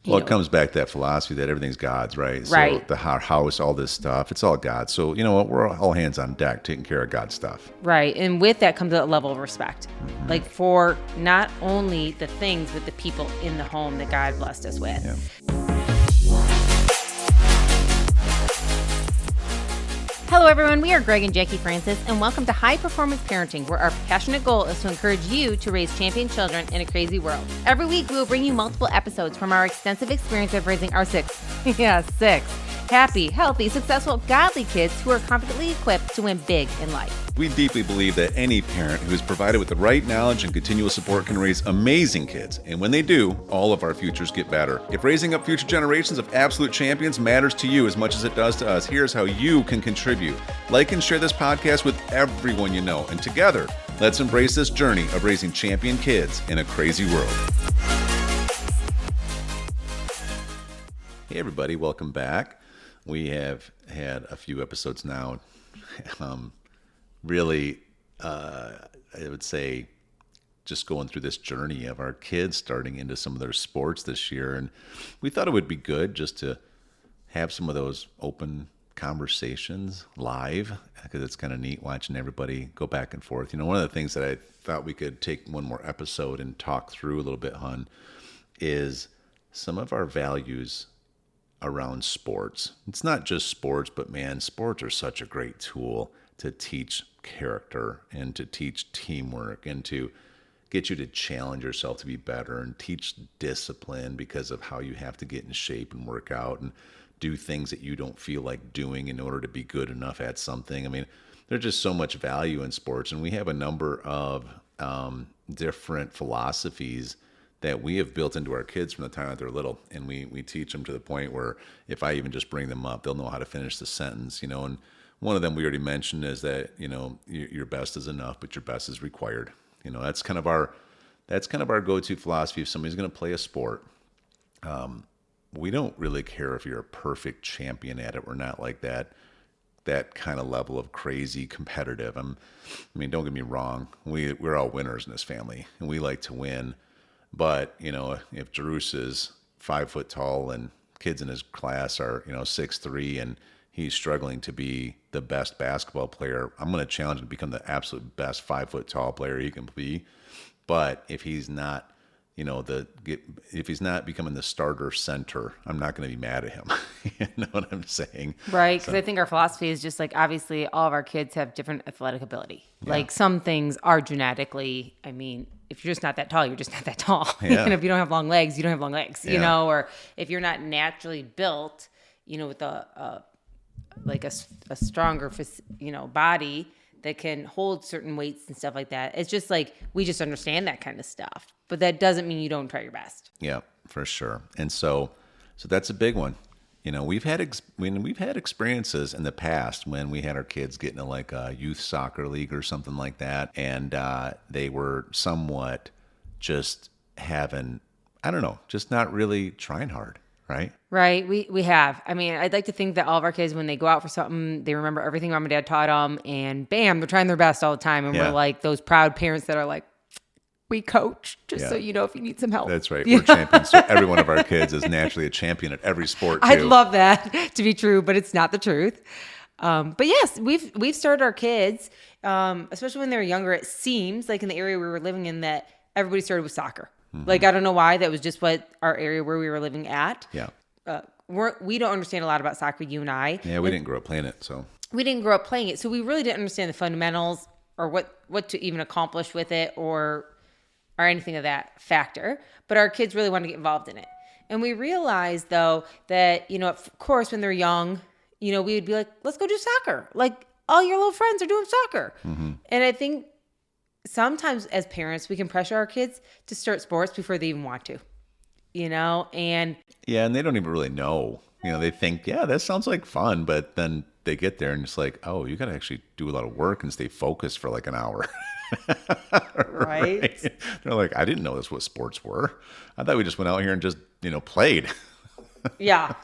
Well, it comes back to that philosophy that everything's God's, right? Right. So the house, all this stuff, it's all God. So, you know what? We're all hands on deck taking care of God's stuff. Right. And with that comes a level of respect. Like for not only the things, but the people in the home that God blessed us with. Yeah. Hello, everyone. We are Greg and Jacquie Francis, and welcome to High Performance Parenting, where our passionate goal is to encourage you to raise champion children in a crazy world. Every week, we will bring you multiple episodes from our extensive experience of raising our six happy, healthy, successful, godly kids who are confidently equipped to win big in life. We deeply believe that any parent who is provided with the right knowledge and continual support can raise amazing kids. And when they do, all of our futures get better. If raising up future generations of absolute champions matters to you as much as it does to us, here's how you can contribute. Like and share this podcast with everyone you know. And together, let's embrace this journey of raising champion kids in a crazy world. Hey, everybody. Welcome back. We have had a few episodes now. Really, I would say just going through this journey of our kids starting into some of their sports this year. And we thought it would be good just to have some of those open conversations live, because it's kind of neat watching everybody go back and forth. You know, one of the things that I thought we could take one more episode and talk through a little bit, hon, is some of our values around sports. It's not just sports, but man, sports are such a great tool to teach character and to teach teamwork and to get you to challenge yourself to be better and teach discipline because of how you have to get in shape and work out and do things that you don't feel like doing in order to be good enough at something. I mean, there's just so much value in sports, and we have a number of different philosophies that we have built into our kids from the time that they're little. And we teach them to the point where if I even just bring them up, they'll know how to finish the sentence, you know. And one of them we already mentioned is that, you know, your best is enough, but your best is required. You know, that's kind of our go-to philosophy. If somebody's going to play a sport, we don't really care if you're a perfect champion at it. We're not like that kind of level of crazy competitive. I mean, don't get me wrong. We're all winners in this family, and we like to win. But, you know, if Jerus is 5 foot tall and kids in his class are, 6'3", and he's struggling to be the best basketball player, I'm going to challenge him to become the absolute best 5 foot tall player he can be. But if he's not, if he's not becoming the starter center, I'm not going to be mad at him. You know what I'm saying? Right. Because I think our philosophy is just like, obviously all of our kids have different athletic ability. Yeah. Like some things are genetically, I mean, if you're just not that tall, you're just not that tall. Yeah. And if you don't have long legs, you don't have long legs, yeah. Or if you're not naturally built, with a stronger, body that can hold certain weights and stuff like that. It's just like, we just understand that kind of stuff, but that doesn't mean you don't try your best. Yeah, for sure. And so that's a big one. We've had experiences in the past when we had our kids get into like a youth soccer league or something like that, and they were somewhat just having, I don't know, just not really trying hard, right? Right. We have. I mean, I'd like to think that all of our kids, when they go out for something, they remember everything mom and dad taught them, and bam, they're trying their best all the time. And we're like those proud parents that are like, we coach just so you know if you need some help. That's right. We're champions. So every one of our kids is naturally a champion at every sport too. I'd love that to be true, but it's not the truth. But yes, we've started our kids, especially when they're younger. It seems like in the area we were living in that everybody started with soccer. Mm-hmm. Like, I don't know why. That was just what our area where we were living at. Yeah. We don't understand a lot about soccer, you and I. Yeah, we didn't grow up playing it, so. We didn't grow up playing it, so we really didn't understand the fundamentals or what to even accomplish with it or anything of that factor. But our kids really wanted to get involved in it. And we realized, though, that, of course, when they're young, we would be like, let's go do soccer. Like, all your little friends are doing soccer. Mm-hmm. And I think sometimes as parents, we can pressure our kids to start sports before they even want to, and. Yeah, and they don't even really know. They think, yeah, that sounds like fun. But then they get there and it's like, oh, you got to actually do a lot of work and stay focused for like an hour. Right? They're like, I didn't know this what sports were. I thought we just went out here and just, played. Yeah.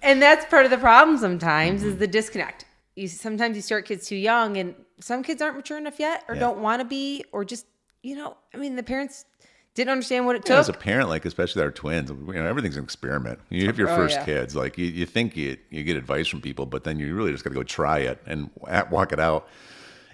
And that's part of the problem sometimes is the disconnect. Sometimes you start kids too young, and some kids aren't mature enough yet or don't want to be, or just, the parents Didn't understand what it Yeah, as took. a parent, like especially our twins, everything's an experiment. You have your first Yeah. kids, like you think you get advice from people, but then you really just got to go try it and walk it out.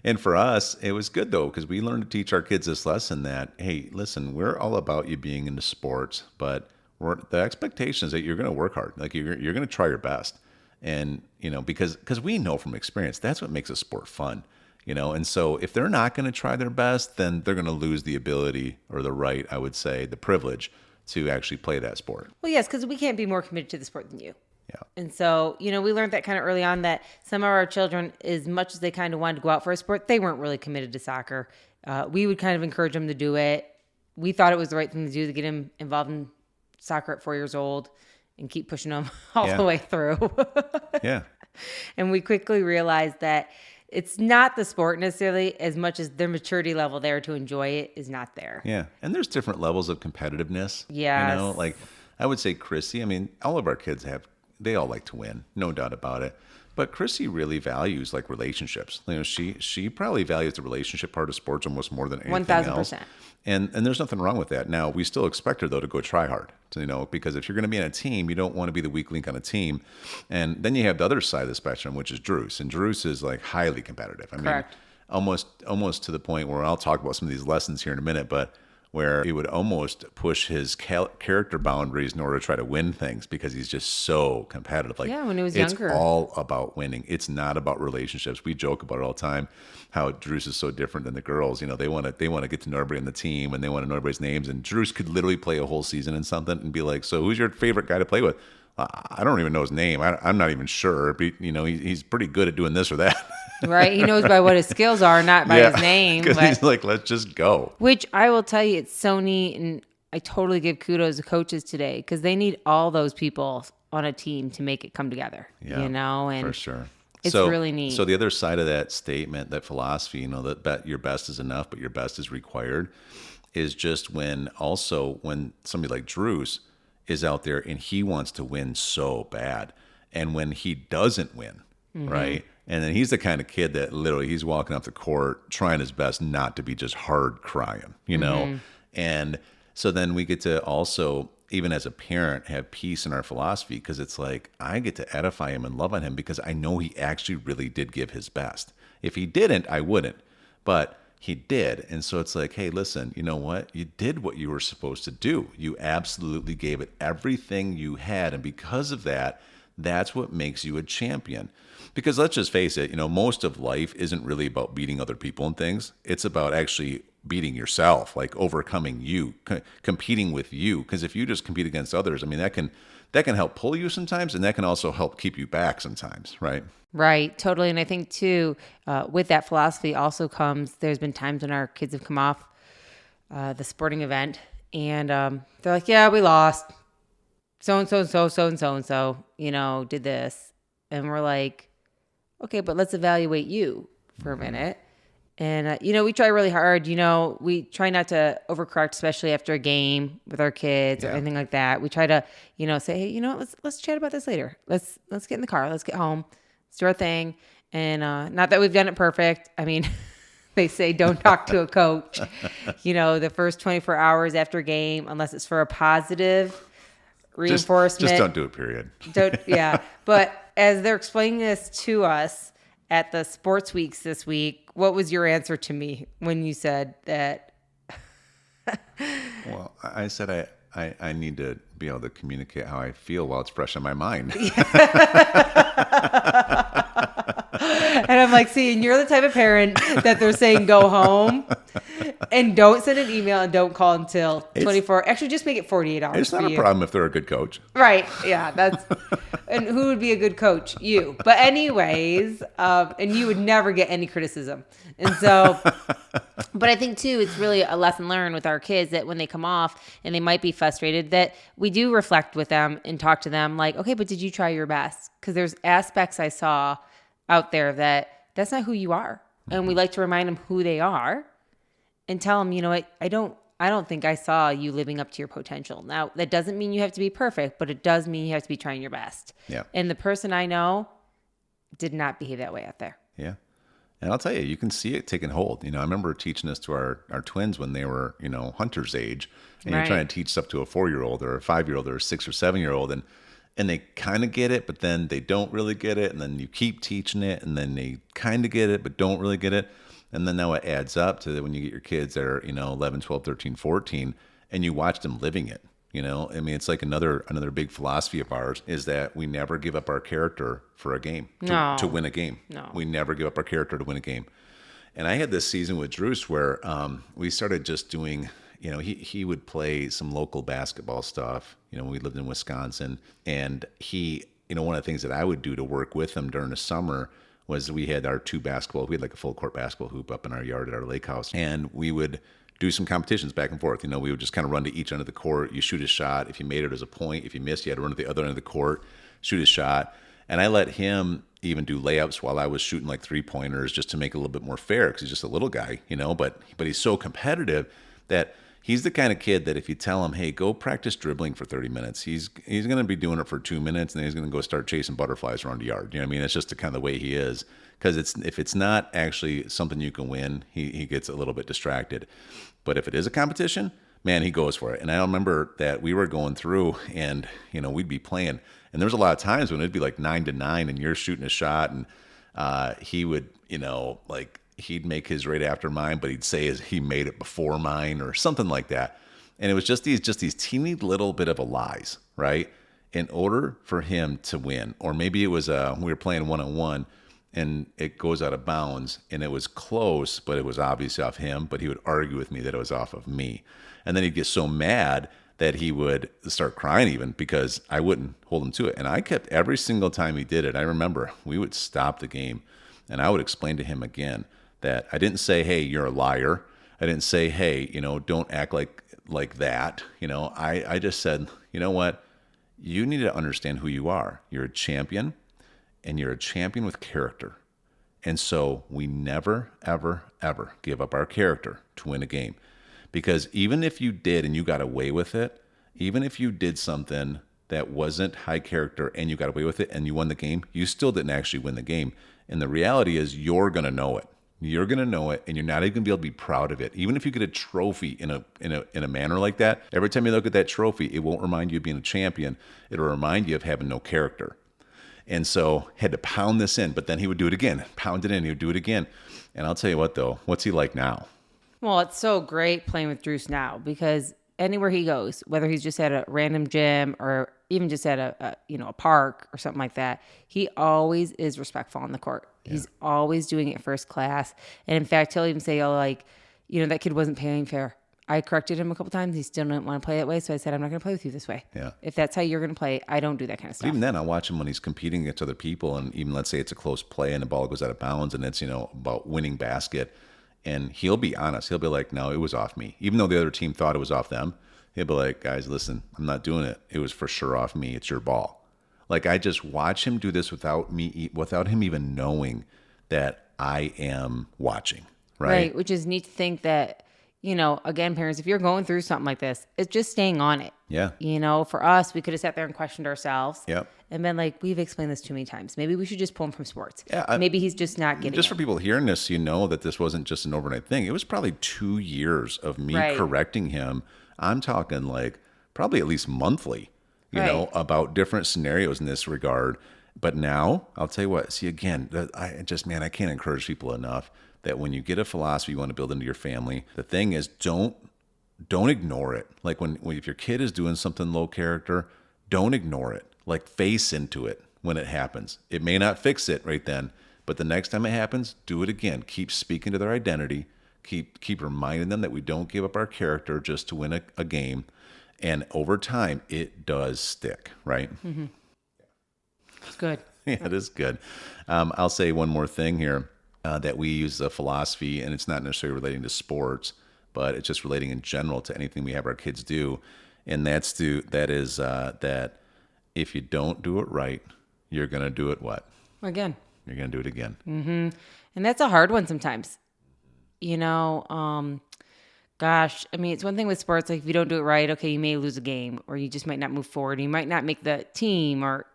And for us, it was good though because we learned to teach our kids this lesson that hey, listen, we're all about you being into sports, but the expectation is that you're going to work hard, like you're going to try your best, and because we know from experience that's what makes a sport fun. And so if they're not going to try their best, then they're going to lose the ability or the right, I would say, the privilege to actually play that sport. Well, yes, because we can't be more committed to the sport than you. Yeah. And so, we learned that kind of early on that some of our children, as much as they kind of wanted to go out for a sport, they weren't really committed to soccer. We would kind of encourage them to do it. We thought it was the right thing to do to get him involved in soccer at 4 years old and keep pushing them all Yeah. the way through. Yeah. And we quickly realized that it's not the sport necessarily as much as their maturity level there to enjoy it is not there. Yeah. And there's different levels of competitiveness. Yes. Like I would say Chrissy, I mean, all of our kids they all like to win, no doubt about it. But Chrissy really values like relationships. She probably values the relationship part of sports almost more than anything else. 1,000%. And there's nothing wrong with that. Now, we still expect her though to go try hard, because if you're going to be in a team, you don't want to be the weak link on a team. And then you have the other side of the spectrum, which is Drews. And Drews is like highly competitive. I mean, Correct. almost to the point where I'll talk about some of these lessons here in a minute, but where he would almost push his character boundaries in order to try to win things because he's just so competitive. Like, Yeah, when he was it's younger. all about winning. It's not about relationships. We joke about it all the time, how Drews is so different than the girls. They want to get to know everybody in the team and they want to know everybody's names. And Drews could literally play a whole season in something and be like, "So who's your favorite guy to play with?" I don't even know his name. I'm not even sure. But, he's pretty good at doing this or that. Right? He knows by what his skills are, not by his name. Because But, he's like, let's just go. which I will tell you, it's so neat. And I totally give kudos to coaches today because they need all those people on a team to make it come together, Yeah, and for sure. it's really neat. So the other side of that statement, that philosophy, that your best is enough, but your best is required, is just when somebody like Drews is out there and he wants to win so bad. And when he doesn't win, right? And then he's the kind of kid that literally he's walking off the court trying his best not to be just hard crying, And so then we get to also, even as a parent, have peace in our philosophy because it's like I get to edify him and love on him because I know he actually really did give his best. If he didn't, I wouldn't. But he did. And so it's like, hey, listen, you know what? You did what you were supposed to do. You absolutely gave it everything you had. And because of that, that's what makes you a champion. Because let's just face it, most of life isn't really about beating other people and things. It's about actually beating yourself, like overcoming you, competing with you. Because if you just compete against others, I mean, that can help pull you sometimes, and that can also help keep you back sometimes, right? Right, totally. And I think too, with that philosophy also comes, there's been times when our kids have come off the sporting event and they're like, yeah, we lost. So-and-so, did this. And we're like, okay, but let's evaluate you for a minute. And, we try really hard. We try not to overcorrect, especially after a game with our kids or anything like that. We try to, say, hey, let's chat about this later. Let's get in the car. Let's get home. Let's do our thing. And not that we've done it perfect. I mean, they say don't talk to a coach, the first 24 hours after a game, unless it's for a positive reinforcement. Just don't do it, period. Yeah. But as they're explaining this to us at the sports weeks this week, what was your answer to me when you said that? Well, I said I need to be able to communicate how I feel while it's fresh in my mind. And I'm like, see, and you're the type of parent that they're saying go home and don't send an email and don't call until 24. Actually, just make it 48 hours. It's not a problem if they're a good coach. Right. Yeah. And who would be a good coach? You. But anyways, and you would never get any criticism. And so, but I think too, it's really a lesson learned with our kids that when they come off and they might be frustrated, that we do reflect with them and talk to them like, okay, but did you try your best? Because there's aspects I saw out there that's not who you are. And we like to remind them who they are and tell them, I don't think I saw you living up to your potential. Now, that doesn't mean you have to be perfect, but it does mean you have to be trying your best. Yeah. And the person I know did not behave that way out there. Yeah. And I'll tell you, you can see it taking hold. I remember teaching this to our twins when they were, hunter's age, and you're trying Right. to teach stuff to a 4-year-old or a 5-year-old or a 6 or 7-year-old, and they kind of get it, but then they don't really get it, and then you keep teaching it, and then they kind of get it, but don't really get it, and then now it adds up to when you get your kids that are 11, 12, 13, 14, and you watch them living it. I mean, it's like another big philosophy of ours is that we never give up our character for a game to No. win a game. No. We never give up our character to win a game. And I had this season with Drews where we started just doing, he would play some local basketball stuff, when we lived in Wisconsin. And he, one of the things that I would do to work with him during the summer was we had we had like a full court basketball hoop up in our yard at our lake house. And we would do some competitions back and forth. We would just kind of run to each end of the court. You shoot a shot. If you made it as a point, if you missed, you had to run to the other end of the court, shoot a shot. And I let him even do layups while I was shooting like 3-pointers just to make it a little bit more fair because he's just a little guy, but he's so competitive that he's the kind of kid that if you tell him, hey, go practice dribbling for 30 minutes, he's going to be doing it for 2 minutes and then he's going to go start chasing butterflies around the yard. You know what I mean? It's just the kind of the way he is. Because if it's not actually something you can win, he gets a little bit distracted. But if it is a competition, man, he goes for it. And I remember that we were going through and, we'd be playing. And there was a lot of times when it'd be like 9-9 and you're shooting a shot and he would, like he'd make his right after mine, but he'd say he made it before mine or something like that. And it was just these teeny little bit of a lies, right? In order for him to win. Or maybe it was we were playing one-on-one and it goes out of bounds and it was close, but it was obviously off him, but he would argue with me that it was off of me. And then he'd get so mad that he would start crying even because I wouldn't hold him to it. And I kept every single time he did it. I remember we would stop the game and I would explain to him again that I didn't say, hey, you're a liar. I didn't say, hey, don't act like that. I just said, you know what? You need to understand who you are. You're a champion. And you're a champion with character. And so we never, ever, ever give up our character to win a game. Because even if you did and you got away with it, even if you did something that wasn't high character and you got away with it and you won the game, you still didn't actually win the game. And the reality is you're going to know it. You're going to know it and you're not even going to be able to be proud of it. Even if you get a trophy in a manner like that, every time you look at that trophy, it won't remind you of being a champion. It'll remind you of having no character. And so had to pound this in, but then he would do it again, pound it in, he would do it again. And I'll tell you what though, what's he like now? Well, it's so great playing with Drews now because anywhere he goes, whether he's just at a random gym or even just at a park or something like that, he always is respectful on the court. Yeah. He's always doing it first class. And in fact, he'll even say, that kid wasn't playing fair. I corrected him a couple times. He still didn't want to play that way. So I said, I'm not going to play with you this way. Yeah. If that's how you're going to play, I don't do that kind of stuff. But even then, I watch him when he's competing against other people. And even let's say it's a close play and the ball goes out of bounds and it's, about winning basket. And he'll be honest. He'll be like, no, it was off me. Even though the other team thought it was off them, he'll be like, guys, listen, I'm not doing it. It was for sure off me. It's your ball. Like I just watch him do this without him even knowing that I am watching. Right. Which is neat to think that, again, parents, if you're going through something like this, it's just staying on it. Yeah. For us, we could have sat there and questioned ourselves. Yep. And been like, we've explained this too many times. Maybe we should just pull him from sports. Yeah. Maybe he's just not getting Just it. for people hearing this, that this wasn't just an overnight thing. It was probably 2 years of me correcting him. I'm talking like probably at least monthly, about different scenarios in this regard. But now I'll tell you what, see again, I can't encourage people enough that when you get a philosophy you want to build into your family, the thing is don't ignore it. Like when if your kid is doing something low character, don't ignore it. Like face into it when it happens. It may not fix it right then, but the next time it happens, do it again. Keep speaking to their identity. Keep reminding them that we don't give up our character just to win a game. And over time, it does stick, right? Mm-hmm. It's good. Yeah, it is good. I'll say one more thing here. That we use a philosophy, and it's not necessarily relating to sports, but it's just relating in general to anything we have our kids do, and that is that if you don't do it right, you're going to do it what? Again. You're going to do it again. Mm-hmm. And that's a hard one sometimes. Gosh, I mean, it's one thing with sports, like if you don't do it right, okay, you may lose a game, or you just might not move forward, you might not make the team, or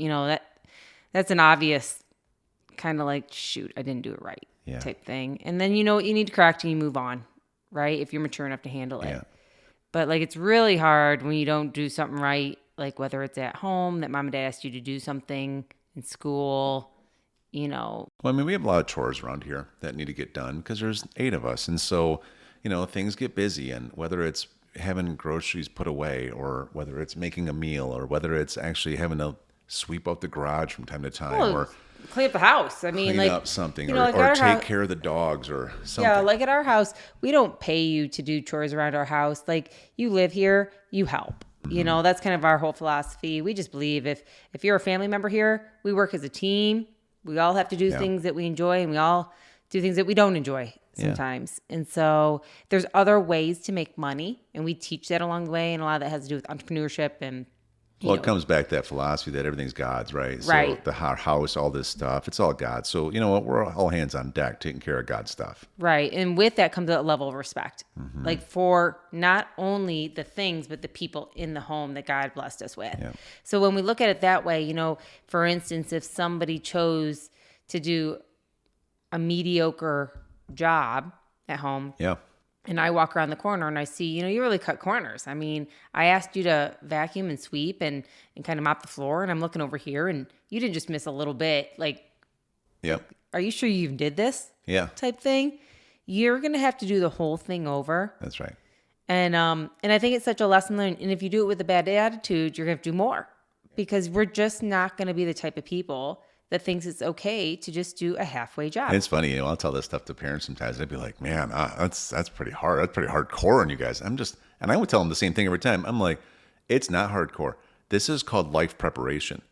that's an obvious kind of like, shoot, I didn't do it right. type thing. And then you know what you need to correct and you move on, right? If you're mature enough to handle it. Yeah. But like, it's really hard when you don't do something right, like whether it's at home that mom and dad asked you to do something, in school, you know. Well, I mean, we have a lot of chores around here that need to get done because there's 8 of us. And so, you know, things get busy, and whether it's having groceries put away, or whether it's making a meal, or whether it's actually having to sweep out the garage from time to time, Well, or clean up the house. I mean, clean like, up something, you or, know, like or our take care of the dogs or something. Yeah, like at our house, we don't pay you to do chores around our house. Like, you live here, you help. You know, that's kind of our whole philosophy. We just believe if you're a family member here, we work as a team. We all have to do things that we enjoy, and we all do things that we don't enjoy sometimes. And so there's other ways to make money, and we teach that along the way. And a lot of that has to do with entrepreneurship and Well, it comes back to that philosophy that everything's God's, right? Right. So the house, all this stuff, it's all God. So, you know what? We're all hands on deck taking care of God's stuff. Right. And with that comes a level of respect, like for not only the things, but the people in the home that God blessed us with. Yeah. So when we look at it that way, you know, for instance, if somebody chose to do a mediocre job at home, Yeah. and I walk around the corner and I see, you know, you really cut corners. I mean, I asked you to vacuum and sweep and kind of mop the floor, and I'm looking over here and you didn't just miss a little bit. Like, Yep. are you sure you even did this? Yeah. Type thing. You're going to have to do the whole thing over. That's right. And I think it's such a lesson learned. And if you do it with a bad attitude, you're going to have to do more, because we're just not going to be the type of people that thinks it's okay to just do a halfway job. And it's funny, you know, I'll tell this stuff to parents sometimes. They'd be like, man, that's pretty hard. That's pretty hardcore on you guys. And I would tell them the same thing every time. I'm like, it's not hardcore. This is called life preparation.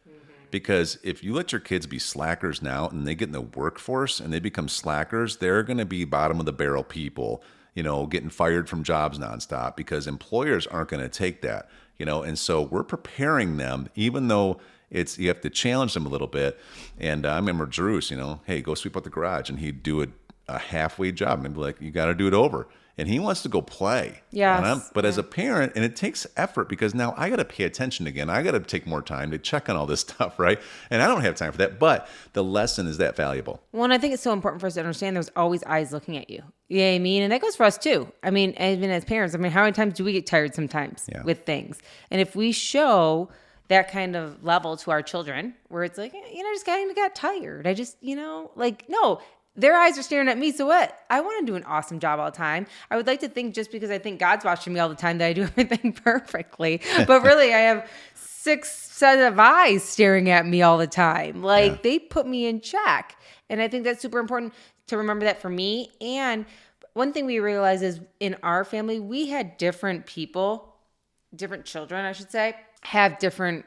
Because if you let your kids be slackers now and they get in the workforce and they become slackers, they're going to be bottom of the barrel people, you know, getting fired from jobs nonstop, because employers aren't going to take that, you know. And so we're preparing them, even though you have to challenge them a little bit. And I remember Drew's, you know, hey, go sweep out the garage, and he'd do a halfway job and be like, you got to do it over. And he wants to go play. Yes. But as a parent, and it takes effort, because now I got to pay attention again. I got to take more time to check on all this stuff, right? And I don't have time for that. But the lesson is that valuable. Well, and I think it's so important for us to understand there's always eyes looking at you. You know what I mean? And that goes for us too. I mean, even as parents, I mean, how many times do we get tired sometimes with things? And if we show that kind of level to our children, where it's like, you know, I just kind of got tired. I just, you know, like, no, their eyes are staring at me. So what? I want to do an awesome job all the time. I would like to think, just because I think God's watching me all the time, that I do everything perfectly. But really, I have 6 sets of eyes staring at me all the time. Like, they put me in check. And I think that's super important to remember that for me. And one thing we realize is in our family, we had different people, different children, I should say, have different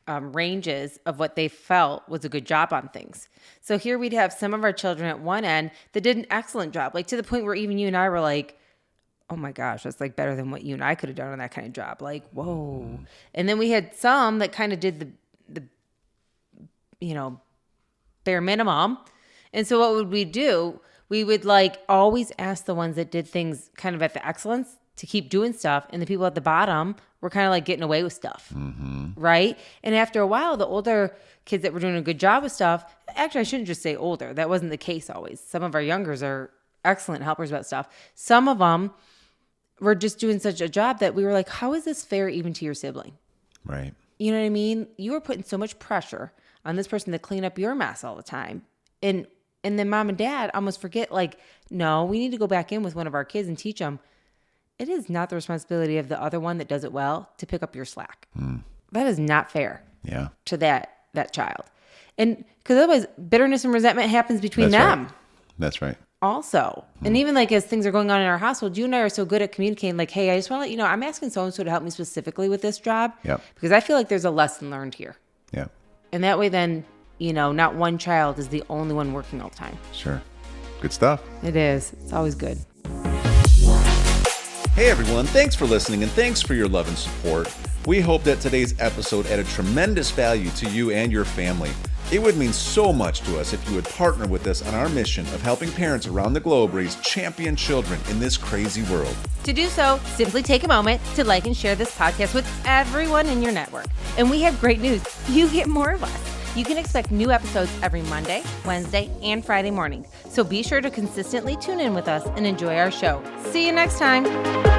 ranges of what they felt was a good job on things. So here we'd have some of our children at one end that did an excellent job, like to the point where even you and I were like, oh my gosh, that's like better than what you and I could have done on that kind of job. Like, whoa. And then we had some that kind of did the you know, bare minimum. And so what would we do? We would like always ask the ones that did things kind of at the excellence to keep doing stuff. And the people at the bottom were kind of like getting away with stuff. Right. And after a while, the older kids that were doing a good job with stuff, actually, I shouldn't just say older. That wasn't the case always. Some of our youngers are excellent helpers about stuff. Some of them were just doing such a job that we were like, how is this fair even to your sibling? Right. You know what I mean? You were putting so much pressure on this person to clean up your mess all the time. And then mom and dad almost forget, like, no, we need to go back in with one of our kids and teach them it is not the responsibility of the other one that does it well to pick up your slack. That is not fair to that child. And because otherwise bitterness and resentment happens between them. Right. That's right. Also. And even like as things are going on in our household, you and I are so good at communicating, like, hey, I just want to let you know, I'm asking so-and-so to help me specifically with this job. Because I feel like there's a lesson learned here. And that way then, you know, not one child is the only one working all the time. Sure. Good stuff. It is. It's always good. Hey everyone, thanks for listening and thanks for your love and support. We hope that today's episode added tremendous value to you and your family. It would mean so much to us if you would partner with us on our mission of helping parents around the globe raise champion children in this crazy world. To do so, simply take a moment to like and share this podcast with everyone in your network. And we have great news. You get more of us. You can expect new episodes every Monday, Wednesday, and Friday mornings. So be sure to consistently tune in with us and enjoy our show. See you next time.